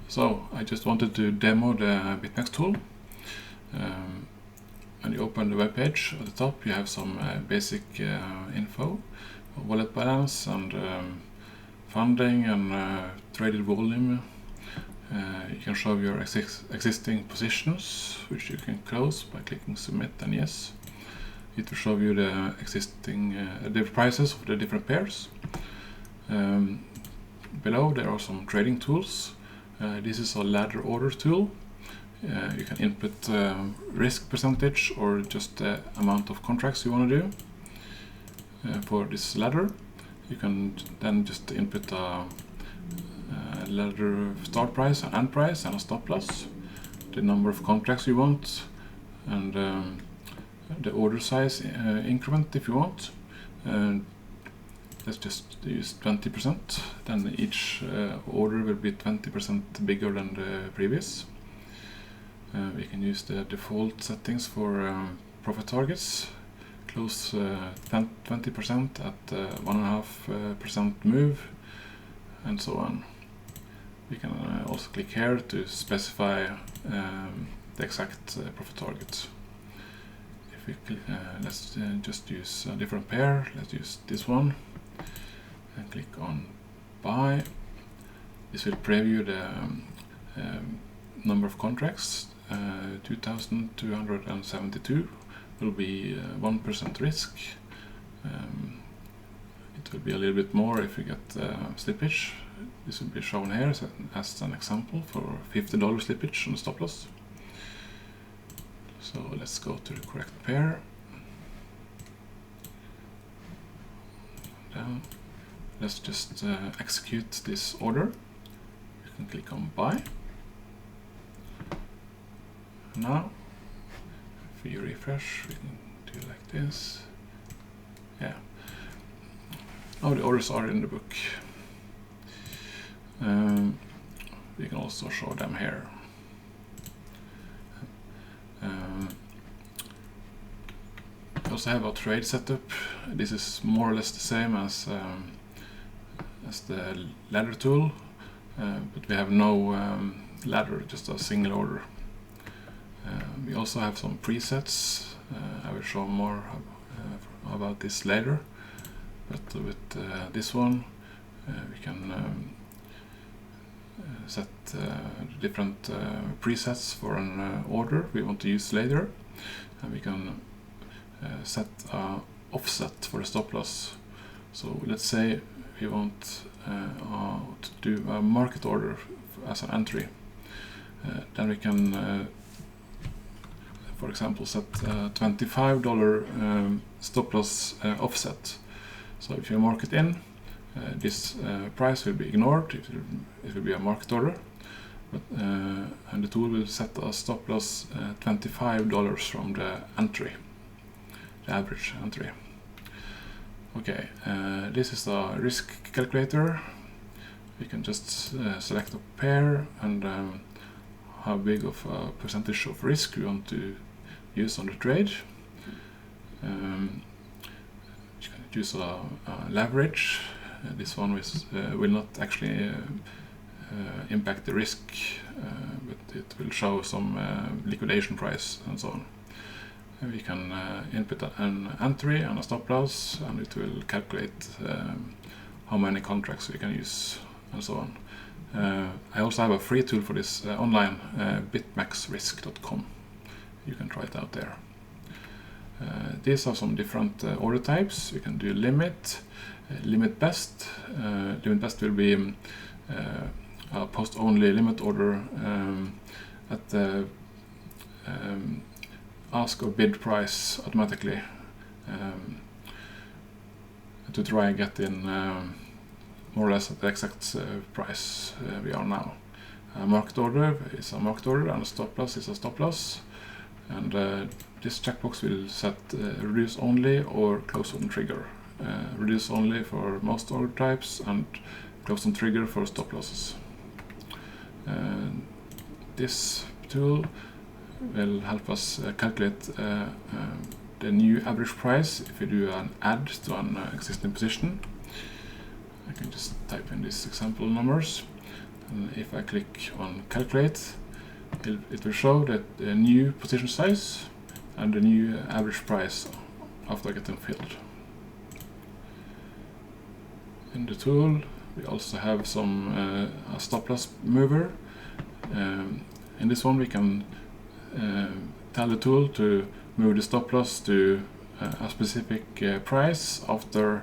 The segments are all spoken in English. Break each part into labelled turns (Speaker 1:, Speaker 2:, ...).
Speaker 1: So I just wanted to demo the Bitmex-tool. When you open the web page, at the top you have some basic info, wallet balance and funding and traded volume. You can show your existing positions, which you can close by clicking submit and yes. It will show you the existing the prices of the different pairs. Below there are some trading tools. This is a ladder order tool. You can input risk percentage or just the amount of contracts you want to do for this ladder. You can then just input a ladder start price and end price and a stop loss, the number of contracts you want, and the order size increment if you want. Let's just use 20%, then each order will be 20% bigger than the previous. We can use the default settings for profit targets, close 20% at 1.5% move, and so on. We can also click here to specify the exact profit target. If we let's just use a different pair. Let's use this one and click on buy. This will preview the number of contracts. 2,272 will be 1% risk. It will be a little bit more if you get slippage. This will be shown here as an example for $50 slippage on the stop loss. So let's go to the correct pair. Then let's just execute this order. You can click on buy. Now, if we refresh, we can do like this. Yeah. Now the orders are in the book. We can also show them here. We also have a trade setup. This is more or less the same as the ladder tool, but we have no ladder, just a single order. We also have some presets. I will show more about this later, but with this one we can set different presets for an order we want to use later, and we can set an offset for the stop loss. So let's say we want to do a market order as an entry, then we can for example set $25 stop loss offset. So if you mark it in, this price will be ignored. It will be a market order, but, and the tool will set a stop loss $25 from the entry, the average entry. Okay, this is the risk calculator. We can just select a pair and how big of a percentage of risk we want to use on the trade. You can use a leverage. This one will not actually impact the risk, but it will show some liquidation price and so on. And we can input an entry and a stop loss, and it will calculate how many contracts we can use and so on. I also have a free tool for this online, bitmex-tool. You can try it out there. These are some different order types. You can do limit, limit best. Limit best will be a post-only limit order at the ask or bid price automatically to try and get in more or less at the exact price we are now. A market order is a market order and a stop loss is a stop loss, and this checkbox will set reduce only or close on trigger. Reduce only for most order types and close on trigger for stop losses. This tool will help us calculate the new average price if we do an add to an existing position. I can just type in these example numbers, And if I click on calculate, it will show that the new position size and the new average price after getting filled. In the tool we also have some a stop loss mover. In this one we can tell the tool to move the stop loss to a specific price after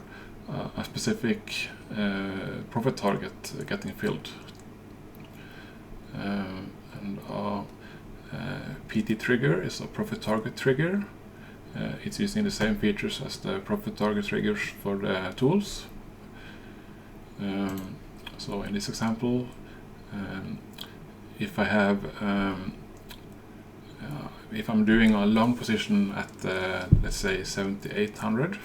Speaker 1: a specific profit target getting filled. And our PT trigger is a profit target trigger. It's using the same features as the profit target triggers for the tools. So in this example, if I have if I'm doing a long position at let's say 7,800,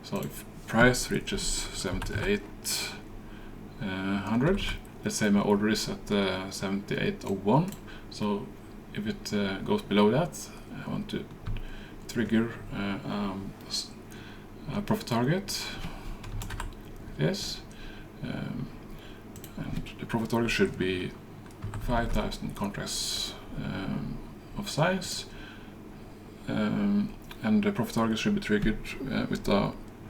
Speaker 1: so if price reaches 7,800, let's say my order is at 7,801, so if it goes below that, I want to trigger a profit target. Yes, and the profit target should be 5,000 contracts of size, and the profit target should be triggered with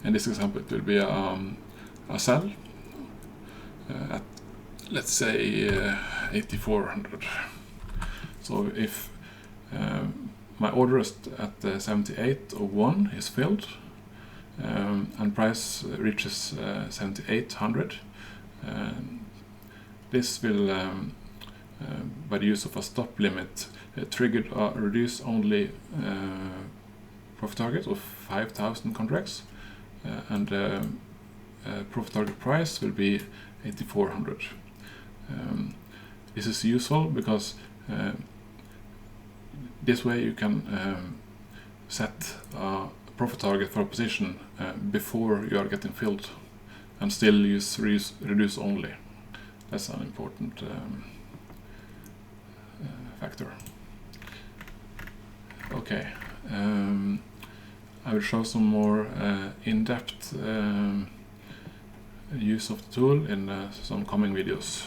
Speaker 1: in this example it will be a sell at, let's say, 8,400. So if my order is at 7,801 is filled, and price reaches 7,800, this will, by the use of a stop limit, trigger a reduce only profit target of 5,000 contracts, and profit target price will be 8,400. This is useful because this way you can set a profit target for a position before you are getting filled and still use reduce only. That's an important factor. Okay, I will show some more in-depth use of the tool in some coming videos.